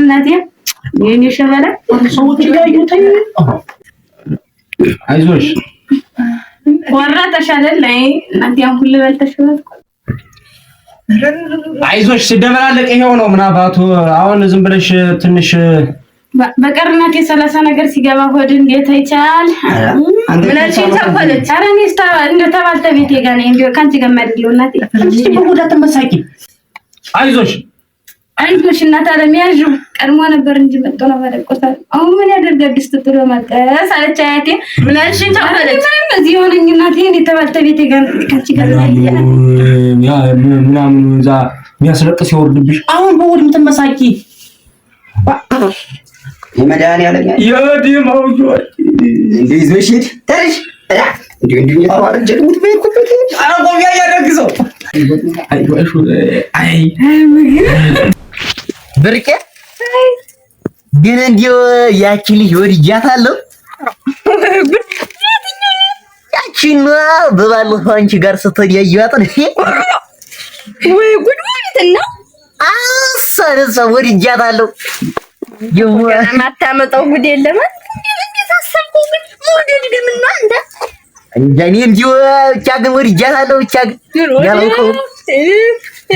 እናቴ የኔ ሸበላ ሰዎች ጋር ይተኝ አይዞሽ ወራተሽ አይደል ላይ እናቴ አሁን ሁሉ በልተሽበት አይዞሽ ሲደመላለቅ ይሄው ነው ምናባቱ አሁን ዝም ብለሽ ትንሽ በቀርናቴ 30 ነገር ሲገባ ሆድ እንዴት አይቻል ምንሽ ተቆለች አረኒስታ እንደተባልተ ቤቴ ጋር ነው እንዴ ካንቺ ጋር ማድለው እናቴ ወደ ተመሳቂ አይዞሽ እናታ ለሚያጁ ቀድሞ ነበር እንጂ መጥቶ ነው ማለቆታል አሁን ምን ያደርጋል ድስት ጥሎ ማቀስ አለች አያቴ ምንሽ ተቆለች እዚህ ሆነኝ እናቴ እንደተባልተ ቤቴ ጋር ካንቺ ጋር ያ ምናምን ዛ የሚያስለቅስ ይወርድብሽ አሁን በወድም ተመሳቂ የመዳን ያለኝ የዲማው እንዴ ይዞሽት ታሪሽ እንዴ ተዋረጀ ሙት በይኩበት አረቆያ ያደግሰው አይ ብርቄ ግን እንዲው ያቺ ልጅ ወድጃታለሁ ያቺና በባለፈው አንቺ ጋር ስትያዩት ወይ ጉድ ወይትና አሰረሰ ወድጃታለሁ ማታመጣው ጉድ የለም እንዴት አሰብኩ ግን ሞዴል ግምና እንደ እኔ እንዲው ብቻ ግን ወድጃታለሁ ብቻ ግን ያልከው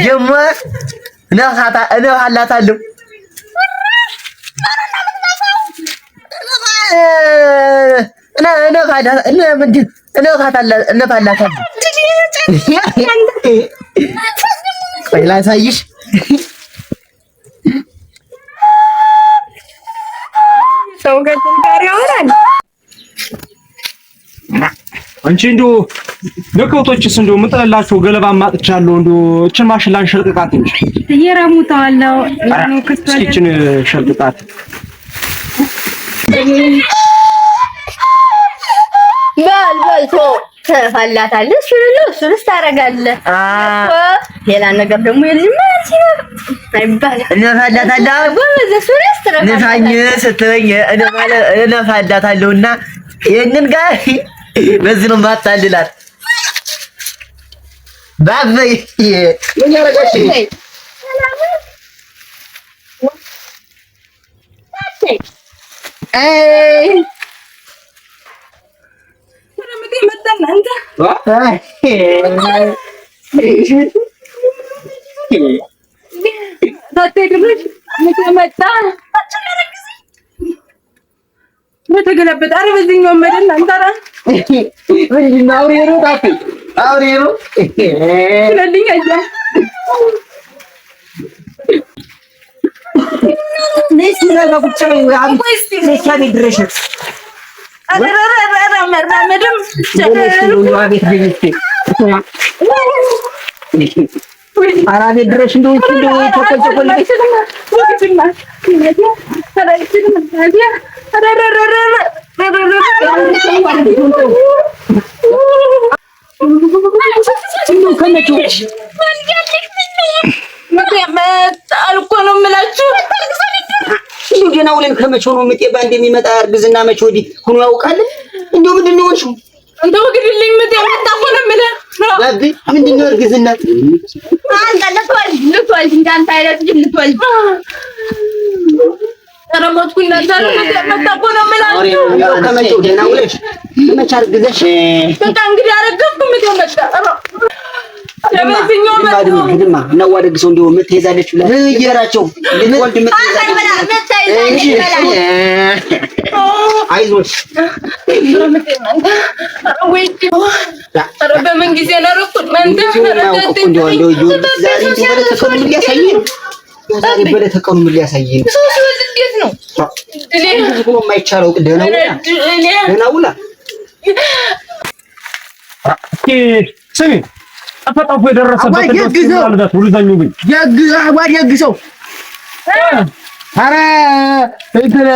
ጀማ እነሃላታለሁ ቆይ ላሳይሽ ሰው ጋር ያወራል አንቺ እንደው ለከውቶችስ እንደው ምጥላላችሁ ገለባ ማጥቻለሁ እንደው እቺ ማሽላን ሸልቅቃት እንጂ እየራሙታዋለው ነው ክርስቶስ እቺን ሸልቅቃት ባልባልቶ ተፋላታለህ እሱንስ ታረጋለህ ሌላ ነገር ደግሞ የልጅ ማለት ነው አይባል እነፋላታለሁ እሱንስ ነፋኝ ስትለኝ እነፋላታለሁና ይሄንን ጋር በዚህ ነው ማታልላት ባበይ ምን ያረጋሽ በተገለበጠ አረ በዚህኛው መደን አንተራ ወይና አውሬሮ ታፊ አውሬሮ ስለልኝ አያ ነስ ይላጋ ቁጭ ነው አንቺ ለቻኔ ድረሽ አረ መራመድም አራቤ ድረሽ እንደው ተቆልቆልኝ አልኮ ነው የምላችሁ ገና ውለን ከመቼው ነው ምጤ ባንድ የሚመጣ እርግዝና መቼ ወዲህ ሆኖ ያውቃል እንደው ምንድነው ወልሹ እንደው ግድልኝ ምጤ መጣ ሆነ የምልህ ባቢ ምንድነው እርግዝና አንተ ልትወልድ እንዳንተ አይነት ልጅ ልትወልድ ተረሞትኩ እንዳንተ መጣ ሆነ የምላችሁ ከመቼው ገና ውለሽ ከመቼ አርግዘሽ በቃ እንግዲህ አረገፍኩ ምጤ መጣ ለበዚህኛው መጣ ግድማ ነው ወደግሰው እንደው ምትይዛለች ለየራቸው ልትወልድ አይዞሽ በምን ጊዜ ነው ረኩት ዛሬ በለተቀኑ ምን ሊያሳየኝ እንዴት ነው ብሎ የማይቻለው ደህና ውላ ስሚ አፈጣፉ የደረሰበት እንደው ሁሉዛኙ ግን ያግሰው ኧረ እንትን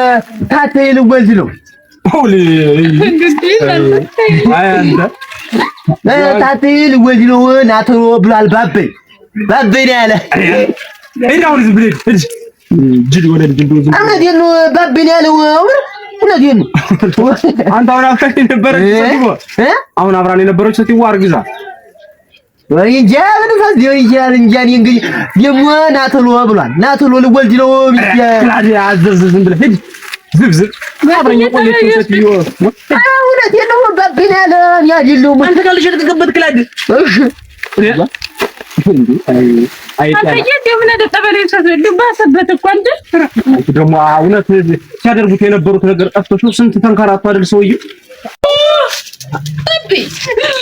ታተይ ልወልድ ነው ታተይ ልወልድ ነው ናተሮ ብሏል ባበይ ነው ያለ እዳውን ዝም ብለህ ጅል ወደ ልጅ እንደው ዝም አመዴን ነው ባበይ ነው ያለው እውነቴን ነው አንተ አሁን አብራን የነበረች ሴትዮ አርግዛ ወይ እንጃ ምን ታስደው ይያል እንጃ እንግዲህ ደግሞ ናቶሎ ብሏል። ናቶሎ ልወልድ ነው ክላድ አዘዝ ዝም ብለህ ሂድ ዝብዝብ አብረኛ ቆየች ሴትዮ እውነት የለው ባብና ያለ ያጅሉ አንተ ጋር ልጅ ተቀበጥ ክላድ እሺ ደግሞ እውነት ሲያደርጉት የነበሩት ነገር ጠፍቶሽ ነው። ስንት ተንከራቶ አይደል ሰውዬው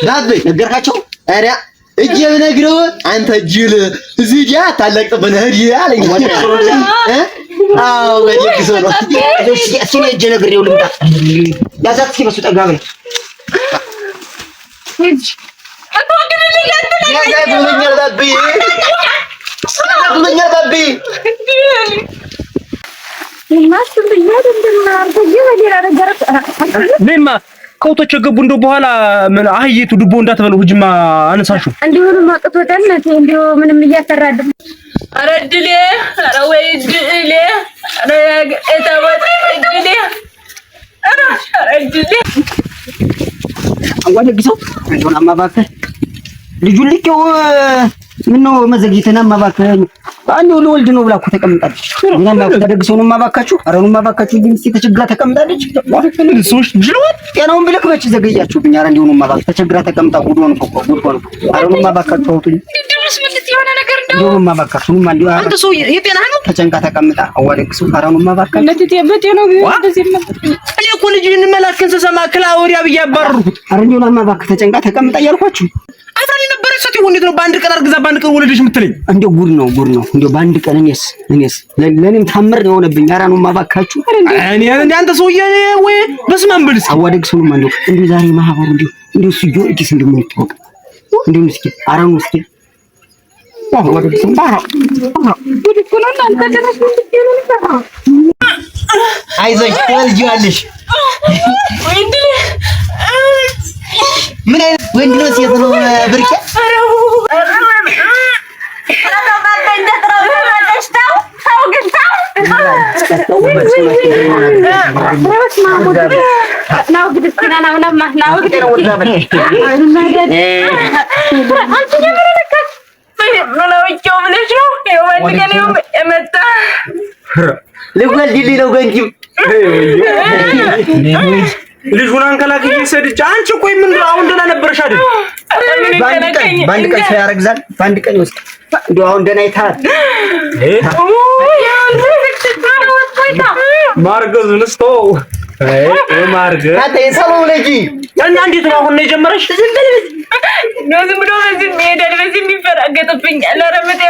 ዳብ ነገርካቸው። ኧረ እጄ ብነግረው አንተ ጅል እዚህ ዲያ ታላቅ በነህድ ያለኝ አዎ ወዲህ ሰው እሺ እሺ እጄ ነግሬው ልምጣ ያዛት ሲበሱ ጠጋብ ነው እጅ ያዛቱኛል ባቢ ለማ ከውቶች ገቡ እንደው በኋላ ምን አህይቱ ድቦ እንዳትበለው ህጅማ አነሳሹ እንዲሁም ማጥቶ ደነት እንዲሁ ምንም እያሰራ አይደል። ኧረ እድሌ ኧረ ወይ እድሌ ኧረ እታወት እድሌ ኧረ እድሌ አንጓደግሰው እንደውና ማባከ ልጁን ልኬው ምነው መዘግይተና ማባከ አንዱ ለወልድ ነው ብላ እኮ ተቀምጣለች። ምንም ተደግሰው ነው ማባካችሁ። አረኑ ማባካችሁ ግን እስቲ ተቸግራ ተቀምጣለች። ሰዎች ጅለዋል። ጤናውን ብለክ መች ዘገያችሁብኝ። አረ እንደው ነው ማባክ ተቸግራ ተቀምጣ ጉዶን ጉዶን አረኑ ማባካችሁ አውጡኝ። ድምስ ምልት የሆነ ነገር እንደው ማባካችሁ ማን ነው አንተ ሰው የጤና ነው ተጨንቃ ተቀምጣ አዋደግሰው አረኑ ማባካችሁ ለጤና ቢሆን እንደዚህ እኔ እኮ ልጅን መላክን ስሰማ ክላውሪያ ብያባረርኩት። አረ እንደው ማባክ ተጨንቃ ተቀምጣ ያልኳችሁ አይታኒ ነበር ሰት ይሁን እንዴት ነው በአንድ ቀን አርግዛ በአንድ ቀን ወለደሽ የምትለኝ? እንደው ጉድ ነው እንደው በአንድ ቀን እኔስ ለኔም ታምር ነው የሆነብኝ። አራኑ ማባካችሁ እኔ አንተ ሰውዬ ወይ በስማም ብልስ አዋደግሰው ማን ነው እንደው ዛሬ ማህበሩ እንደው ሲጆ እኪስ እንደምን ይተወቅ እንደው ምስኪ አራኑ ምስኪ አዋደግሰው ጉድ እኮ ነው አንተ ደረስ ነው አይዞሽ ትወልጂዋለሽ። ምን አይነት ወንድ ነው ሴት ነው ብርቄ? ልጁን አንከላክዬ ሰድቼ አንቺ ቆይ ምን አሁን ደህና ነበርሽ አይደል? በአንድ ቀን ሰው ያረግዛል። በአንድ ቀን ውስጥ እንደው አሁን ደህና ይታል ማርገዙን እስቶ ማርገዝ አንተ የሰው ልጅ እና እንዴት ነው አሁን ነው የጀመረሽ? ዝም ብሎ በዚህ ሄደል በዚህ የሚፈራገጥብኛል። ኧረ ምጤ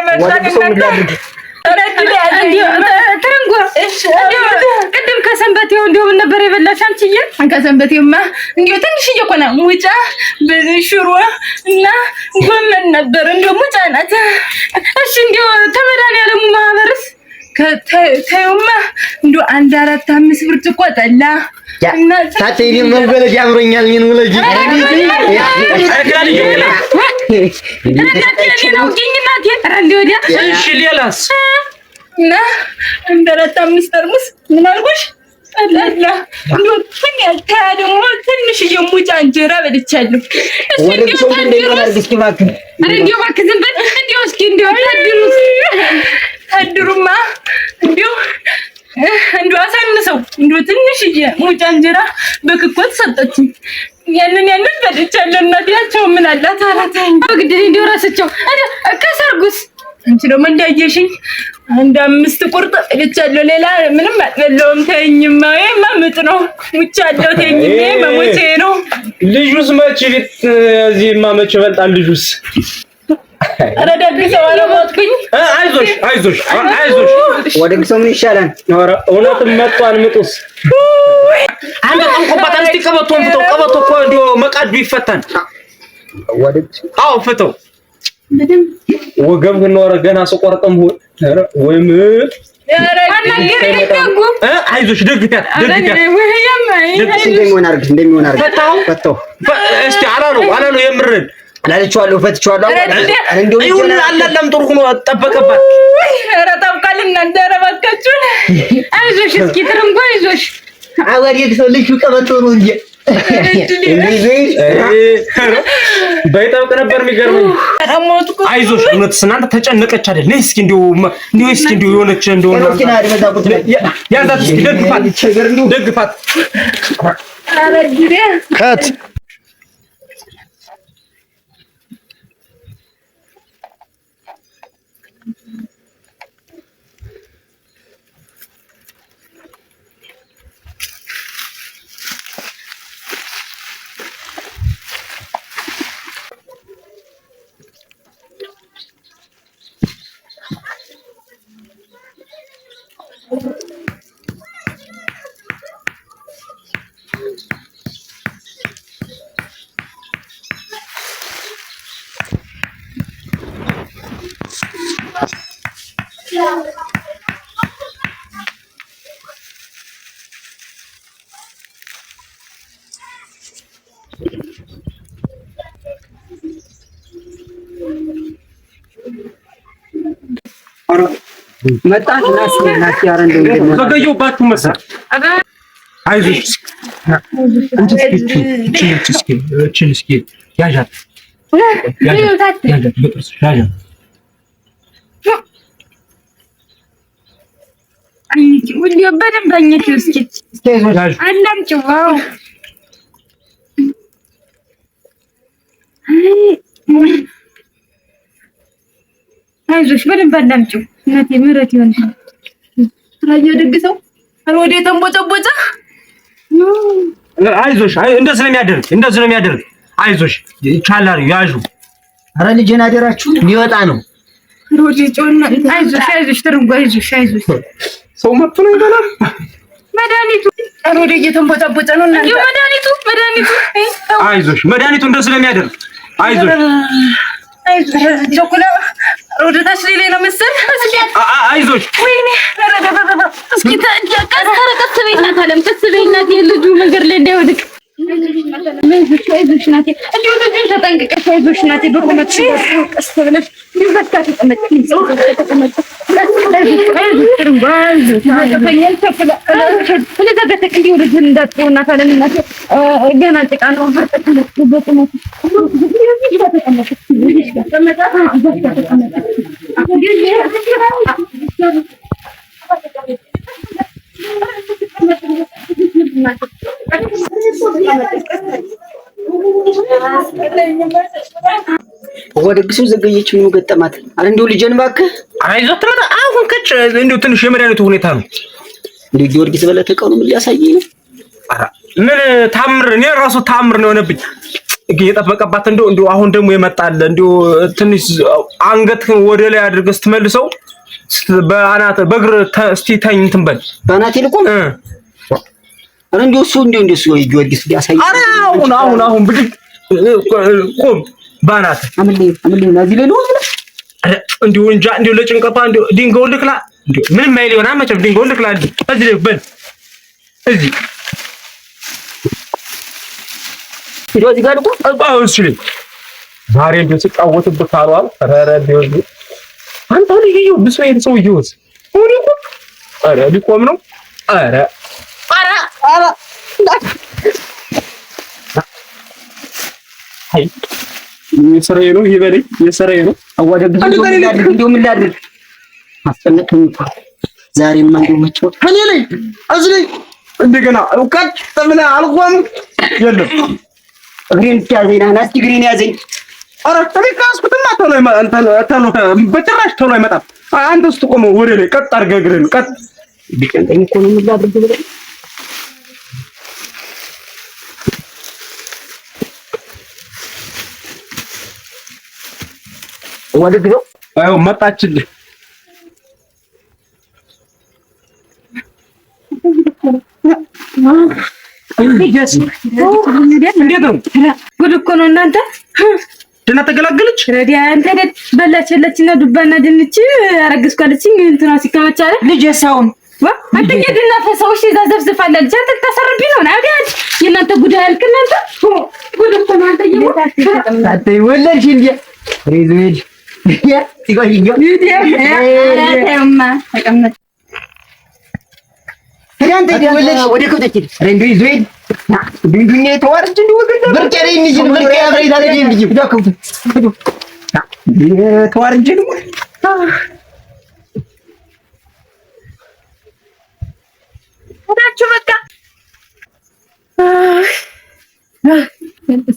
ቅድም ከሰንበቴው እንደው ምን ነበር የበላሽ አንቺዬ? ከሰንበቴውማ እንደው ትንሽዬ እኮ ነው ሙጫ በሽሮ እና ጎመን ነበር። እንደው ሙጫ ናት። እሺ እንደው ተመድኃኒዓለሙ ማህበርስ ተይውማ እንደው 4-5 ብርጭቆ ጠላ እና ታቴሪ መንገለጅ ያምሮኛል። ምን ወለጅ እሺ ሌላስ? እና 4-5 ጠርሙስ ምን አልኩሽ? ጠላ እንደው ደግሞ ትንሽዬ ሙጫ እንጀራ በልቻለሁ። ወደዚህ እንደምን አድርግሽ እባክህ። አረ እንደው እባክህ ዝም በል እንደው እስኪ እንደው ታድሩማ እንደው አሳንሰው እንደው ትንሽዬ ሙጫ እንጀራ በክኮት ሰጠችኝ። ያንን በልቻለሁ። እናቴያቸው ምን አላት አላታኝ ግድ እንደው ራስቸው ከሰርጉስ አንቺ ደግሞ እንዳየሽኝ 5 ቁርጥ በልቻለሁ። ሌላ ምንም አትበለውም። ተይኝማ ወይማ ምጥ ነው ሙቻለሁ። ተይኝኔ መሞቼ ነው። ልጁስ መቼ እዚህማ መቼ ይበልጣል ልጁስ? ኧረ ደግሰው አለሞትኩኝ። አይዞሽ ወደግሰው ምን ይሻላል? ኧረ እውነትም መጥቷል ምጡስ። አንተ ጠንቆባት አንተ ቀበቶን ፍተው። ቀበቶ እኮ እንደው መቃዱ ይፈታል። ወደግሰው አዎ ፍተው ወገብ ነው ገና ሰቆርጠም ወይ ምጥ አይዞሽ ደግታት እንደሚሆን አድርግ ፈታው እስቲ አላለው የምርን አላለችዋለሁ ፈትችዋለሁ ይሁን አላለም ጥሩ ሆኖ ተጠበቀባት። ኧረ ጠብቃል እናንተ ኧረ እባካችሁ አይዞሽ እስኪ ትርንጎ አይዞሽ አወዲህ ሰው ልጅ ቀበቶ ነው እንጂ በይጠብቅ ነበር የሚገርመኝ። አይዞሽ እውነት እናንተ ተጨነቀች አይደል? ነይ እስኪ እንዲሁ የሆነች እንደሆነ ያዛት እስኪ ደግፋት ከት መጣን ናስ ያረንደው ዘገየሁባችሁ መሰል። አይዞሽ እስኪ ያዣት በጥርስሽ ያዣት። በደንብ አኘችው እስኪ አላምጪው። አይዞሽ በደንብ አላምጪው እናቴ ምህረት ይሆንሽ። ራያ ደግሰው ወደ ተንቦጨቦጨ አይዞሽ እንደዚህ ነው የሚያደርግ አይዞሽ ይቻላል ያዡ። ኧረ ልጄን አደራችሁ ሊወጣ ነው። ሮጂ ጮና አይዞሽ ትርንጎ አይዞሽ ሰው መጥቶ ነው ይበላል መድኃኒቱ ወደ እየተንቦጨቦጨ ነው እና መድኃኒቱ አይዞሽ መድኃኒቱ እንደዚህ ነው የሚያደርግ አይዞሽ ጆኩላ ሮዳታሽ ሌላ ነው መሰል አይዞሽ ወይኔ እስኪ ቀስ በይናት አለም ቀስ በይናት የልጁ መንገድ ላይ እንዳይወድቅ አይዞሽ ናቴ እንዲሁ ልጁን ተጠንቅቀሽ አይዞሽ ናቴ በቁመትሽ ቀስ ብለሽ ይዘካ ተቀመጭ ገና ጭቃ ነው ወደ ግሱ ዘገየች። ምን ገጠማት? አረ እንደው ልጄን እባክህ አይዞህ ትመጣ አሁን ከጭ እንደው ትንሽ የመድኃኒቱ ሁኔታ ነው። እንደው ጊዮርጊስ በለተቀው ነው ሊያሳየኝ ነው። አረ ምን ታምር እኔ ራሱ ታምር ነው የሆነብኝ። እየጠበቀባት እንደው አሁን ደግሞ ይመጣል እንደው ትንሽ አንገትህን ወደ ላይ አድርገህ ስትመልሰው በአናት በእግር እስቲ ተኝ እንትን በል በአናቴ ልቆም። አረ እንደው እሱ ጊዮርጊስ ሊያሳየኝ። አረ አሁን ብድግ ቆም ባናት አምልኝ እዚህ ላይ ነው። እንዲሁ እንጃ እንዲሁ ለጭንቀቷ እንዲሁ ድንጋዩን ልክላ እንዲሁ ምንም አይል ይሆናል መቼም ድንጋዩን ልክላ እዚህ ላይ በል እዚህ እዚህ ጋር ልቆም። እሺ ዛሬ እንዲሁ ሲጫወትብህ አሏል። ኧረ እንዲሁ አንተ ልጅየው ብሶ ሰውዬውስ ሆነ እኮ ኧረ ሊቆም ነው። ኧረ አይ የሰራዬ ነው ይበለኝ የሰራዬ ነው። አዋደግ እንደው ምን ላድርግ አስጨነቀኝ እኮ ዛሬማ እንደው መቸው እኔ ላይ አዝለኝ እንደገና እውቀት ተምና አልቆም የለም እግሬን ያዘኝ ናስቲ እግሬን ያዘኝ። ኧረ ተሚካስኩትና ቶሎ በጭራሽ ቶሎ አይመጣም። አንተ ውስጥ ቆሞ ወደ ላይ ቀጥ አድርገህ እግሬን ቀጥ ቢጨንቀኝ እኮ ነው ምን ላድርግ ብለህ ወደግ ነው። አዎ መጣችልህ። እንዴት ነው? ጉድ እኮ ነው እናንተ። ደህና ተገላገለች። ረዲያ አንተ በላችለችና ዱባና ድንች አረግዝኳለችኝ እንትና ሲከመቻለ ልጅ ሳውን አንተ ገድና ፈሰውሽ እዛ ዘፍዝፋለች። አንተ ተሰርቢ ነው አይደል? የእናንተ ጉድ ያልክ እናንተ ጉድ እኮ ነው። አንተ አትይ ወለድሽ እንዴ? ሪዝዌል ይጎይዮ ተቀመጥ። ወደ ከብቶች ሬንዶ ይዞ ዱንዱኛ የተዋርጅ እንዲሁ ብርቅ ላይ እንጂ ብርቅ ያብሬ ታዲያ እንጂ ዳከውት ተዋርጅ ነው ታችሁ በቃ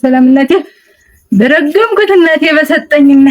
ሰላም እናቴ በረገምኩት እናቴ በሰጠኝና